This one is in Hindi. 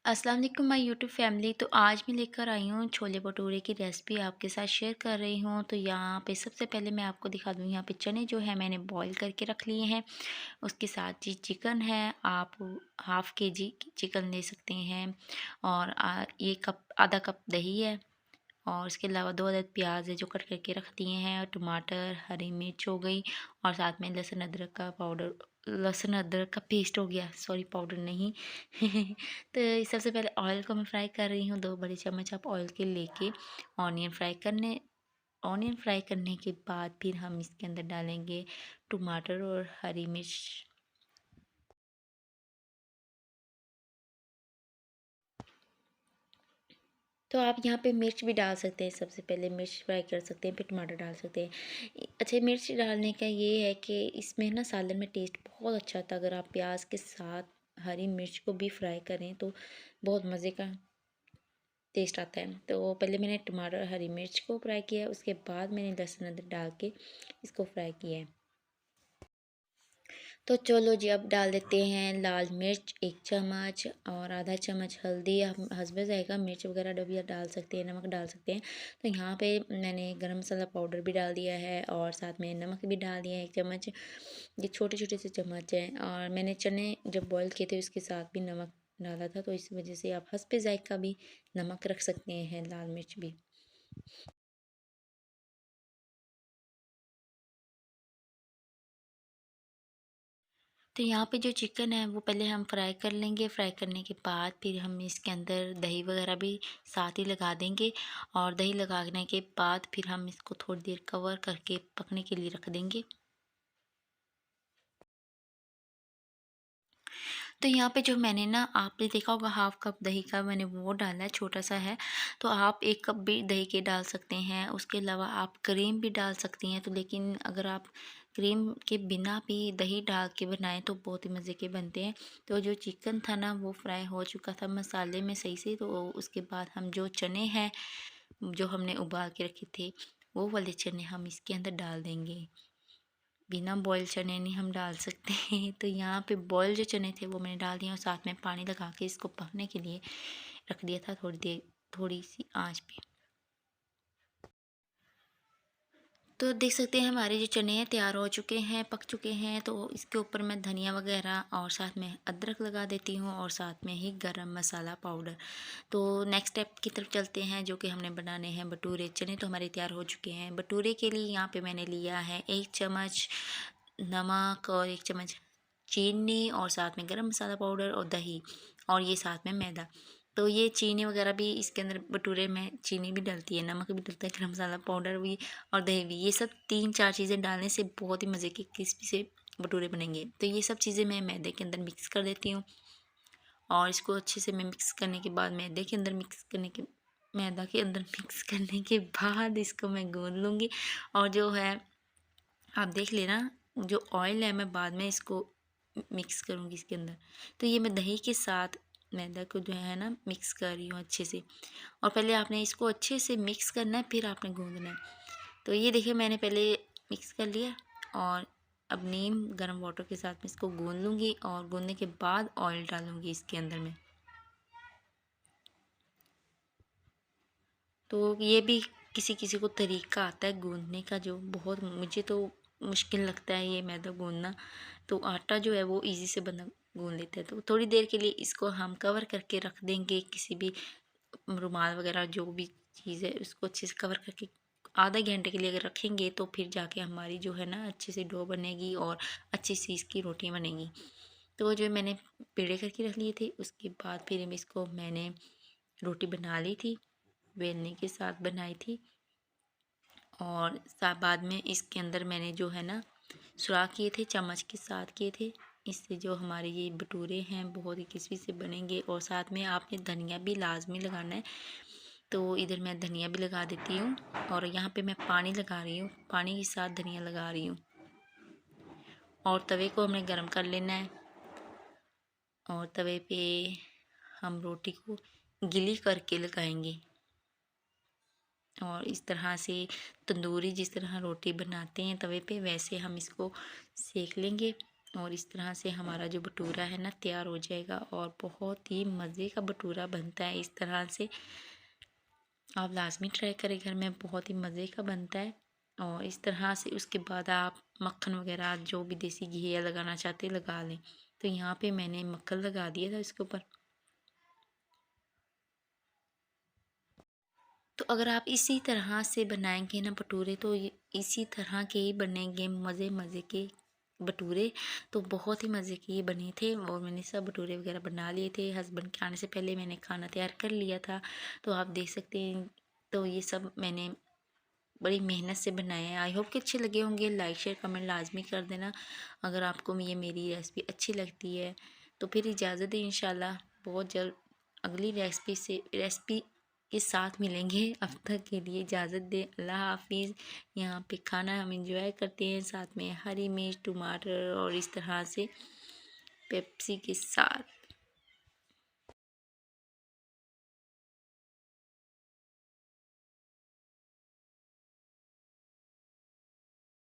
अस्सलाम वालेकुम माय यूट्यूब फैमिली। तो आज मैं लेकर आई हूँ छोले भटूरे की रेसिपी आपके साथ शेयर कर रही हूँ। तो यहाँ पे सबसे पहले मैं आपको दिखा दूँ, यहाँ पे चने जो है मैंने बॉईल करके रख लिए हैं। उसके साथ जी चिकन है, आप हाफ़ केजी चिकन ले सकते हैं। और ये कप आधा कप दही है। और इसके अलावा 2 अदद प्याज है जो कट करके रख दिए हैं, और टमाटर, हरी मिर्च हो गई, और साथ में लहसुन अदरक का पाउडर, लहसुन अदरक का पेस्ट हो गया, सॉरी पाउडर नहीं। तो सबसे पहले ऑयल को मैं फ्राई कर रही हूँ। 2 बड़े चम्मच आप ऑयल के लेके ऑनियन फ्राई करने के बाद फिर हम इसके अंदर डालेंगे टमाटर और हरी मिर्च। तो आप यहाँ पे मिर्च भी डाल सकते हैं, सबसे पहले मिर्च फ्राई कर सकते हैं, फिर टमाटर डाल सकते हैं। अच्छा, मिर्च डालने का ये है कि इसमें ना सालन में टेस्ट बहुत अच्छा आता है। अगर आप प्याज के साथ हरी मिर्च को भी फ्राई करें तो बहुत मज़े का टेस्ट आता है। तो पहले मैंने टमाटर हरी मिर्च को फ्राई किया है, उसके बाद मैंने लहसुन अदरक डाल के इसको फ्राई किया है। तो चलो जी, अब डाल देते हैं लाल मिर्च 1 चम्मच, और आधा चम्मच हल्दी। हम हस्बे जाएगा मिर्च वगैरह भी डाल सकते हैं, नमक डाल सकते हैं। तो यहाँ पे मैंने गरम मसाला पाउडर भी डाल दिया है, और साथ में नमक भी डाल दिया है 1 चम्मच। ये छोटे छोटे से चम्मच हैं। और मैंने चने जब बॉईल किए थे उसके साथ भी नमक डाला था, तो इस वजह से आप हस्बे जायका भी नमक रख सकते हैं, लाल मिर्च भी। तो यहाँ पे जो चिकन है वो पहले हम फ्राई कर लेंगे। फ्राई करने के बाद फिर हम इसके अंदर दही वगैरह भी साथ ही लगा देंगे, और दही लगाने के बाद फिर हम इसको थोड़ी देर कवर करके पकने के लिए रख देंगे। तो यहाँ पे जो मैंने ना, आपने देखा होगा हाफ़ कप दही का मैंने वो डाला है, छोटा सा है। तो आप 1 कप भी दही के डाल सकते हैं। उसके अलावा आप क्रीम भी डाल सकती हैं। तो लेकिन अगर आप क्रीम के बिना भी दही डाल के बनाएं तो बहुत ही मज़े के बनते हैं। तो जो चिकन था ना वो फ्राई हो चुका था मसाले में सही से। तो उसके बाद हम जो चने हैं जो हमने उबाल के रखे थे, वो वाले चने हम इसके अंदर डाल देंगे। बिना बॉयल चने नहीं हम डाल सकते हैं। तो यहाँ पे बॉयल जो चने थे वो मैंने डाल दिए, और साथ में पानी लगा के इसको पकने के लिए रख दिया था थोड़ी देर, थोड़ी सी आंच पे। तो देख सकते हैं हमारे जो चने हैं तैयार हो चुके हैं, पक चुके हैं। तो इसके ऊपर मैं धनिया वगैरह और साथ में अदरक लगा देती हूँ, और साथ में ही गरम मसाला पाउडर। तो नेक्स्ट स्टेप की तरफ चलते हैं, जो कि हमने बनाने हैं भटूरे। चने तो हमारे तैयार हो चुके हैं। भटूरे के लिए यहाँ पे मैंने लिया है 1 चम्मच नमक, और 1 चम्मच चीनी, और साथ में गरम मसाला पाउडर और दही, और ये साथ में मैदा। तो ये चीनी वगैरह भी इसके अंदर, भटूरे में चीनी भी डलती है, नमक भी डलता है, गरम मसाला पाउडर भी, और दही भी। ये सब 3-4 चीज़ें डालने से बहुत ही मज़े के क्रिस्पी से भटूरे बनेंगे। तो ये सब चीज़ें मैं मैदे के अंदर मिक्स कर देती हूँ, और इसको अच्छे से मैं मिक्स करने के बाद मैदा के अंदर मिक्स करने के बाद इसको मैं गूँध लूँगी। और जो है, आप देख लेना, जो ऑयल है मैं बाद में इसको मिक्स करूँगी इसके अंदर। तो ये मैं दही के साथ मैदा को जो है ना मिक्स कर रही हूँ अच्छे से। और पहले आपने इसको अच्छे से मिक्स करना है, फिर आपने गूँदना है। तो ये देखिए मैंने पहले मिक्स कर लिया, और अब नीम गर्म वाटर के साथ में इसको गूँद लूँगी, और गूँदने के बाद ऑयल डालूँगी इसके अंदर में। तो ये भी किसी किसी को तरीका आता है गूँदने का, जो बहुत, मुझे तो मुश्किल लगता है ये मैदा गूँदना। तो आटा जो है वो इजी से बना गूँद लेते हैं। तो थोड़ी देर के लिए इसको हम कवर करके रख देंगे, किसी भी रुमाल वगैरह जो भी चीज़ है उसको अच्छे से कवर करके आधे घंटे के लिए अगर रखेंगे, तो फिर जाके हमारी जो है ना अच्छे से डो बनेगी, और अच्छी सी इसकी रोटियाँ बनेंगी। तो जो मैंने पेड़े करके रख लिए थे, उसके बाद फिर इसको मैंने रोटी बना ली थी, बेलने के साथ बनाई थी। और बाद में इसके अंदर मैंने जो है ना सुराख किए थे, चम्मच के साथ किए थे। इससे जो हमारे ये भटूरे हैं बहुत ही क्रिस्पी से बनेंगे। और साथ में आपने धनिया भी लाजमी लगाना है। तो इधर मैं धनिया भी लगा देती हूँ, और यहाँ पे मैं पानी लगा रही हूँ, पानी के साथ धनिया लगा रही हूँ। और तवे को हमने गर्म कर लेना है, और तवे पे हम रोटी को गीली करके लगाएंगे। और इस तरह से तंदूरी जिस तरह रोटी बनाते हैं तवे पे, वैसे हम इसको सेक लेंगे। और इस तरह से हमारा जो भटूरा है ना तैयार हो जाएगा और बहुत ही मज़े का भटूरा बनता है। इस तरह से आप लाज़मी ट्राई करें, घर में बहुत ही मज़े का बनता है। और इस तरह से उसके बाद आप मक्खन वगैरह जो भी देसी घी या लगाना चाहते लगा लें। तो यहाँ पे मैंने मक्खन लगा दिया था इसके ऊपर। तो अगर आप इसी तरह से बनाएंगे ना भटूरे तो इसी तरह के ही बनेंगे मज़े मज़े के भटूरे। तो बहुत ही मज़े के ये बने थे और मैंने सब भटूरे वगैरह बना लिए थे। हस्बैंड के आने से पहले मैंने खाना तैयार कर लिया था। तो आप देख सकते हैं, तो ये सब मैंने बड़ी मेहनत से बनाए हैं। आई होप कि अच्छे लगे होंगे। लाइक शेयर कमेंट लाजमी कर देना अगर आपको ये मेरी रेसिपी अच्छी लगती है। तो फिर इजाज़त दें, इंशाल्लाह बहुत जल्द अगली रेसिपी के साथ मिलेंगे। अब तक के लिए इजाज़त दें, अल्लाह हाफिज़। यहाँ पे खाना हम इंजॉय करते हैं, साथ में हरी मिर्च टमाटर और इस तरह से पेप्सी के साथ।